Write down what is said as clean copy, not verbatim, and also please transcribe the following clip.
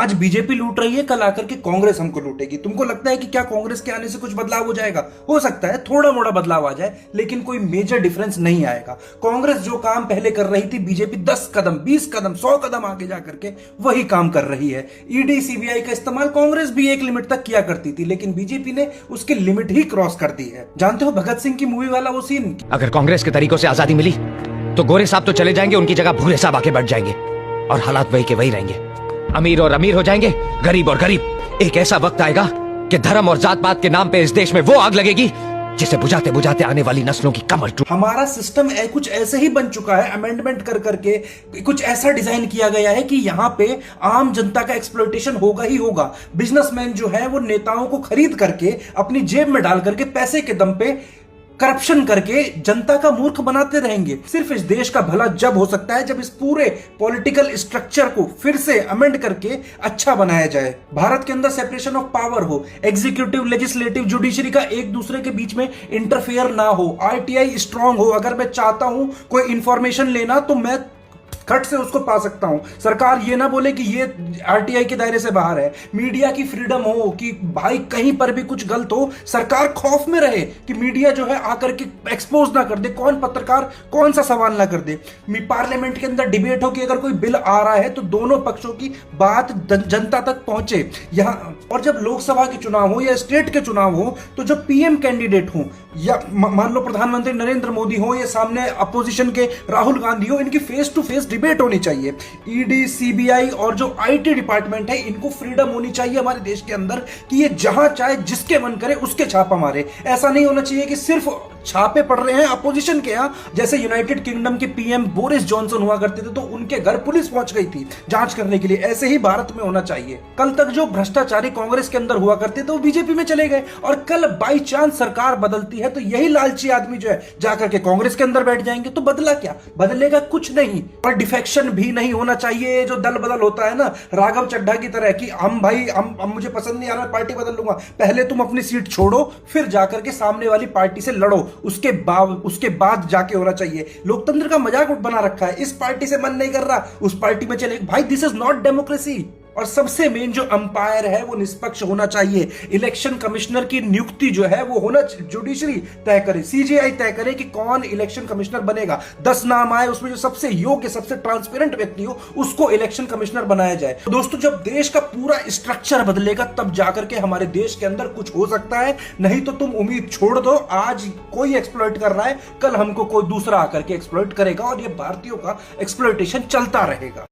आज बीजेपी लूट रही है, कल आकर के कांग्रेस हमको लूटेगी। तुमको लगता है कि क्या कांग्रेस के आने से कुछ बदलाव हो जाएगा? हो सकता है थोड़ा मोड़ा बदलाव आ जाए, लेकिन कोई मेजर डिफरेंस नहीं आएगा। कांग्रेस जो काम पहले कर रही थी, बीजेपी 10 कदम 20 कदम 100 कदम आगे जाकर के वही काम कर रही है। ईडी सीबीआई का इस्तेमाल कांग्रेस भी एक लिमिट तक किया करती थी, लेकिन बीजेपी ने उसकी लिमिट ही क्रॉस कर दी है। जानते हो भगत सिंह की मूवी वाला वो सीन? अगर कांग्रेस के तरीकों से आजादी मिली तो गोरे साहब तो चले जाएंगे, उनकी जगह भूरे साहब आके बैठ जाएंगे और हालात वही के वही रहेंगे। अमीर और अमीर हो जाएंगे, गरीब और गरीब। एक ऐसा वक्त आएगा कि धर्म और जात पात के नाम पे इस देश में वो आग लगेगी जिसे बुझाते बुझाते आने वाली नस्लों की कमर टूट। हमारा सिस्टम कुछ ऐसे ही बन चुका है, अमेंडमेंट कर करके कुछ ऐसा डिजाइन किया गया है कि यहां पे आम जनता का एक्सप्लॉयटेशन होगा ही होगा। बिजनेसमैन जो है वो नेताओं को खरीद करके अपनी जेब में डाल करके पैसे के दम पे करप्शन करके जनता का मूर्ख बनाते रहेंगे। सिर्फ इस देश का भला जब हो सकता है जब इस पूरे पॉलिटिकल स्ट्रक्चर को फिर से अमेंड करके अच्छा बनाया जाए। भारत के अंदर सेपरेशन ऑफ पावर हो, एग्जीक्यूटिव लेजिस्लेटिव जुडिशरी का एक दूसरे के बीच में इंटरफेयर ना हो, आरटीआई स्ट्रांग हो। अगर मैं चाहता हूं कोई इंफॉर्मेशन लेना तो मैं खट से उसको पा सकता हूं। सरकार ये ना बोले कि ये आरटीआई के दायरे से बाहर है। मीडिया की फ्रीडम हो कि भाई कहीं पर भी कुछ गलत हो, सरकार खौफ में रहे कि मीडिया जो है आकर के एक्सपोज ना कर दे, कौन पत्रकार कौन सा सवाल ना कर दे। पार्लियामेंट के अंदर डिबेट हो कि अगर कोई बिल आ रहा है तो दोनों पक्षों की बात जनता तक पहुंचे यहां। और जब लोकसभा के चुनाव हो या स्टेट के चुनाव हो तो जो पीएम कैंडिडेट हो या मान लो प्रधानमंत्री नरेंद्र मोदी हो या सामने अपोजिशन के राहुल गांधी हो, इनकी फेस टू फेस डिबेट होनी चाहिए। ईडी सीबीआई और जो आईटी डिपार्टमेंट है, इनको फ्रीडम होनी चाहिए हमारे देश के अंदर कि ये जहां चाहे जिसके मन करे उसके छापा मारे। ऐसा नहीं होना चाहिए कि सिर्फ छापे पड़ रहे हैं अपोजिशन के यहां। जैसे यूनाइटेड किंगडम के पीएम बोरिस जॉनसन हुआ करते थे तो उनके घर पुलिस पहुंच गई थी जांच करने के लिए। ऐसे ही भारत में होना चाहिए। कल तक जो भ्रष्टाचारी कांग्रेस के अंदर हुआ करते थे वो बीजेपी में चले गए, और कल बाई चांस सरकार बदलती है तो यही लालची आदमी जो है जाकर के कांग्रेस के अंदर बैठ जाएंगे। तो बदला क्या? बदलेगा कुछ नहीं। और डिफेक्शन भी नहीं होना चाहिए। जो दल बदल होता है ना, राघव चड्ढा की तरह कि हम भाई हम मुझे पसंद नहीं आ रहा, पार्टी बदल लूंगा। पहले तुम अपनी सीट छोड़ो, फिर जाकर के सामने वाली पार्टी से लड़ो, उसके बाद जाके होना चाहिए। लोकतंत्र का मजाक बना रखा है, इस पार्टी से मन नहीं कर रहा उस पार्टी में चले। भाई दिस इज नॉट डेमोक्रेसी। और सबसे मेन जो अंपायर है वो निष्पक्ष होना चाहिए। इलेक्शन कमिश्नर की नियुक्ति जो है वो होना, जुडिशरी तय करे, सीजेआई तय करे कि कौन इलेक्शन कमिश्नर बनेगा। 10 नाम आए, उसमें जो सबसे योग्य सबसे ट्रांसपेरेंट व्यक्ति हो उसको इलेक्शन कमिश्नर बनाया जाए। तो दोस्तों, जब देश का पूरा स्ट्रक्चर बदलेगा तब जाकर के हमारे देश के अंदर कुछ हो सकता है। नहीं तो तुम उम्मीद छोड़ दो, आज कोई एक्सप्लॉइट कर रहा है, कल हमको कोई दूसरा आकर के एक्सप्लॉइट करेगा और ये भारतीयों का एक्सप्लॉइटेशन चलता रहेगा।